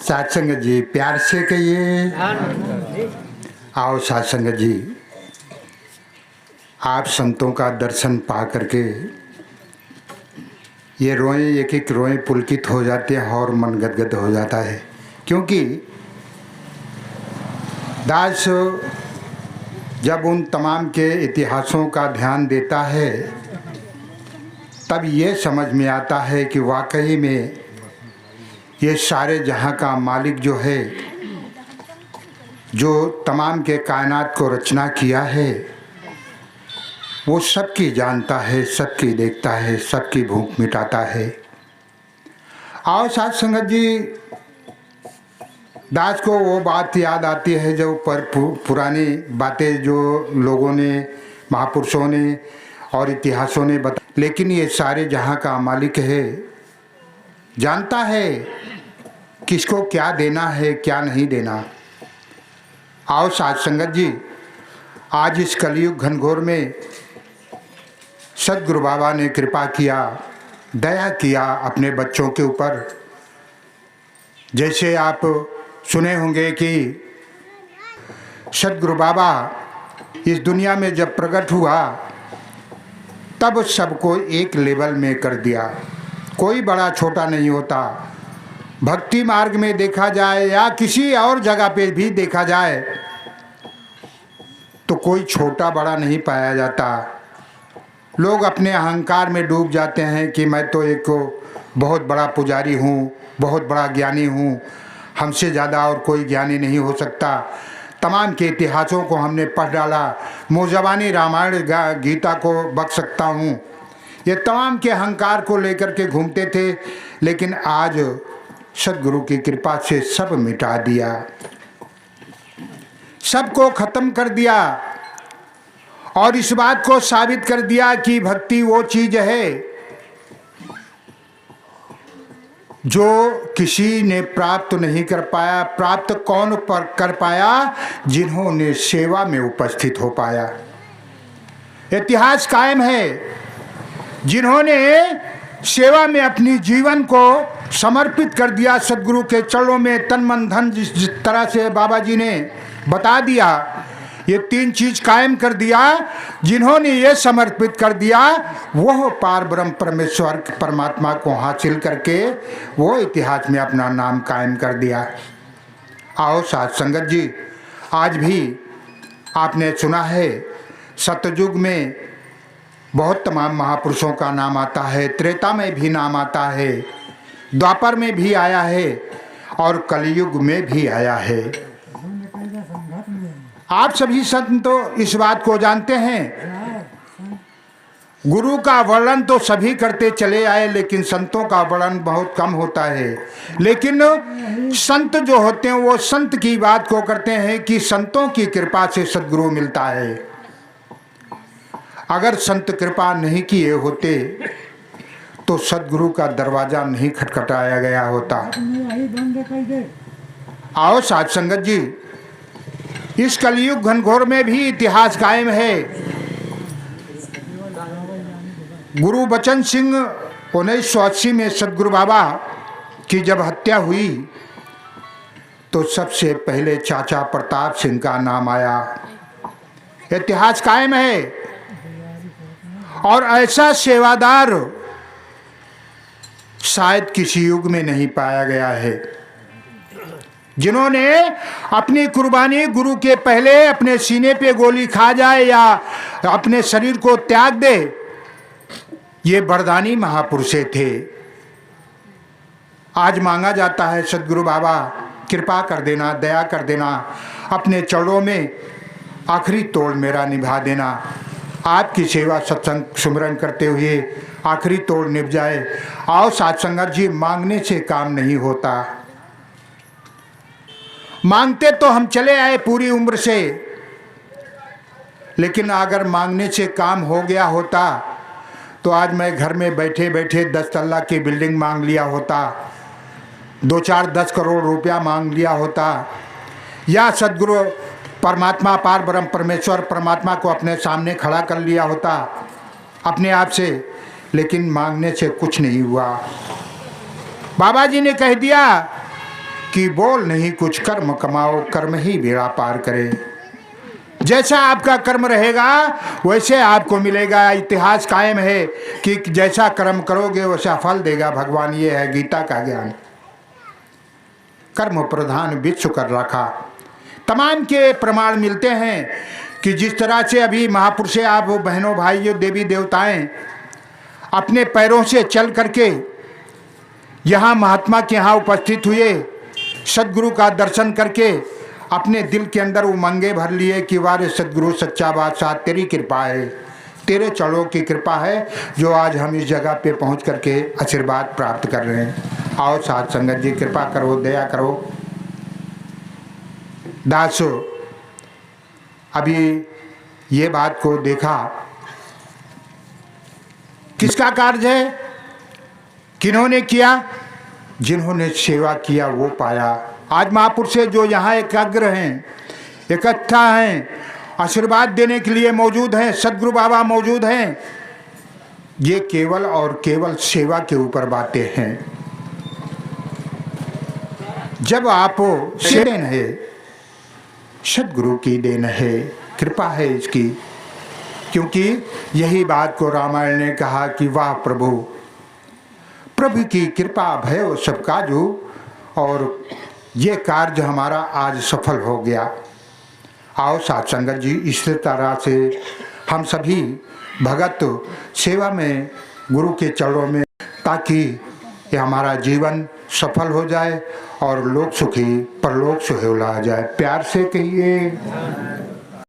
साथ संगत जी प्यार से कहिए। आओ साथ संगत जी, आप संतों का दर्शन पा करके ये रोएं, एक एक रोएं पुलकित हो जाते हैं और मन गदगद हो जाता है। क्योंकि दास जब उन तमाम के इतिहासों का ध्यान देता है तब ये समझ में आता है कि वाकई में ये सारे जहाँ का मालिक जो है, जो तमाम के कायनात को रचना किया है, वो सबकी जानता है, सबकी देखता है, सबकी भूख मिटाता है। आओ साथ संगत जी, दास को वो बात याद आती है जो पुरानी बातें जो लोगों ने, महापुरुषों ने और इतिहासों ने बता, लेकिन ये सारे जहाँ का मालिक है, जानता है किसको क्या देना है क्या नहीं देना। आओ साथ संगत जी, आज इस कलयुग घनघोर में सद्गुरु बाबा ने कृपा किया, दया किया अपने बच्चों के ऊपर। जैसे आप सुने होंगे कि सद्गुरु बाबा इस दुनिया में जब प्रकट हुआ तब सबको एक लेवल में कर दिया। कोई बड़ा छोटा नहीं होता। भक्ति मार्ग में देखा जाए या किसी और जगह पे भी देखा जाए तो कोई छोटा बड़ा नहीं पाया जाता। लोग अपने अहंकार में डूब जाते हैं कि मैं तो एक बहुत बड़ा पुजारी हूँ, बहुत बड़ा ज्ञानी हूँ, हमसे ज़्यादा और कोई ज्ञानी नहीं हो सकता। तमाम के इतिहासों को हमने पढ़ डाला, मुँहज़बानी रामायण गीता को बक सकता हूँ, ये तमाम के अहंकार को लेकर के घूमते थे। लेकिन आज सद्गुरु की कृपा से सब मिटा दिया, सबको खत्म कर दिया और इस बात को साबित कर दिया कि भक्ति वो चीज है जो किसी ने प्राप्त नहीं कर पाया। प्राप्त कौन पर कर पाया? जिन्होंने सेवा में उपस्थित हो पाया। इतिहास कायम है, जिन्होंने सेवा में अपनी जीवन को समर्पित कर दिया, सद्गुरु के चरणों में तन मन धन, जिस तरह से बाबा जी ने बता दिया, ये तीन चीज कायम कर दिया। जिन्होंने ये समर्पित कर दिया वह पार ब्रह्म परमेश्वर परमात्मा को हासिल करके वो इतिहास में अपना नाम कायम कर दिया। आओ साथ संगत जी, आज भी आपने सुना है सतयुग में बहुत तमाम महापुरुषों का नाम आता है, त्रेता में भी नाम आता है, द्वापर में भी आया है और कलयुग में भी आया है। आप सभी संत तो इस बात को जानते हैं। गुरु का वर्णन तो सभी करते चले आए, लेकिन संतों का वर्णन बहुत कम होता है। लेकिन संत जो होते हैं वो संत की बात को करते हैं कि संतों की कृपा से सद्गुरु मिलता है। अगर संत कृपा नहीं किए होते तो सद्गुरु का दरवाजा नहीं खटखटाया गया होता। आओ साथ संगत जी, इस कलयुग घनघोर में भी इतिहास कायम है। गुरु बचन सिंह 1980 में सद्गुरु बाबा की जब हत्या हुई तो सबसे पहले चाचा प्रताप सिंह का नाम आया। इतिहास कायम है और ऐसा सेवादार शायद किसी युग में नहीं पाया गया है, जिन्होंने अपनी कुर्बानी गुरु के पहले अपने सीने पे गोली खा जाए या अपने शरीर को त्याग दे। ये वरदानी महापुरुष थे। आज मांगा जाता है सद्गुरु बाबा कृपा कर देना, दया कर देना, अपने चरणों में आखिरी तोड़ मेरा निभा देना। आपकी सेवा सत्संग सुमिरन करते हुए आखिरी तोड़ निभ जाए। आओ साथ संगत जी, मांगने से काम नहीं होता। मांगते तो हम चले आए पूरी उम्र से, लेकिन अगर मांगने से काम हो गया होता तो आज मैं घर में बैठे बैठे 10 तल्ला की बिल्डिंग मांग लिया होता, 2-4-10 करोड़ रुपया मांग लिया होता, या सद्गुरु परमात्मा पार ब्रह्म परमेश्वर परमात्मा को अपने सामने खड़ा कर लिया होता अपने आप से। लेकिन मांगने से कुछ नहीं हुआ। बाबा जी ने कह दिया कि बोल नहीं कुछ कर्म कमाओ, कर्म ही बेड़ा पार करे। जैसा आपका कर्म रहेगा वैसे आपको मिलेगा। इतिहास कायम है कि जैसा कर्म करोगे वैसा फल देगा भगवान। ये है गीता का ज्ञान। कर्म प्रधान विश्व कर रखा। तमाम के प्रमाण मिलते हैं कि जिस तरह से अभी महापुरुषे आप बहनों भाइयों देवी देवताएं अपने पैरों से चल करके यहाँ महात्मा के यहाँ उपस्थित हुए, सदगुरु का दर्शन करके अपने दिल के अंदर उमंगे भर लिए कि वारे सदगुरु सच्चा बादशाह तेरी कृपा है, तेरे चरणों की कृपा है जो आज हम इस जगह पे पहुंच करके आशीर्वाद प्राप्त कर रहे हैं। आओ साथ संगत जी कृपा करो, दया करो। दासो अभी ये बात को देखा, किसका कार्य है, किन्होंने किया? जिन्होंने सेवा किया वो पाया। आज महापुरुष जो यहाँ एकाग्र हैं, इकट्ठा हैं, आशीर्वाद देने के लिए मौजूद हैं, सदगुरु बाबा मौजूद हैं, ये केवल और केवल सेवा के ऊपर बातें हैं। जब आप देन है, सदगुरु की देन है, कृपा है इसकी। क्योंकि यही बात को रामायण ने कहा कि वाह प्रभु, प्रभु की कृपा भयो सब काजू, और ये कार्य हमारा आज सफल हो गया। आओ साथ संगत जी इस तरह से हम सभी भगत सेवा में गुरु के चरणों में, ताकि ये हमारा जीवन सफल हो जाए और लोक सुखी परलोक सुहेला जाए। प्यार से कहिए।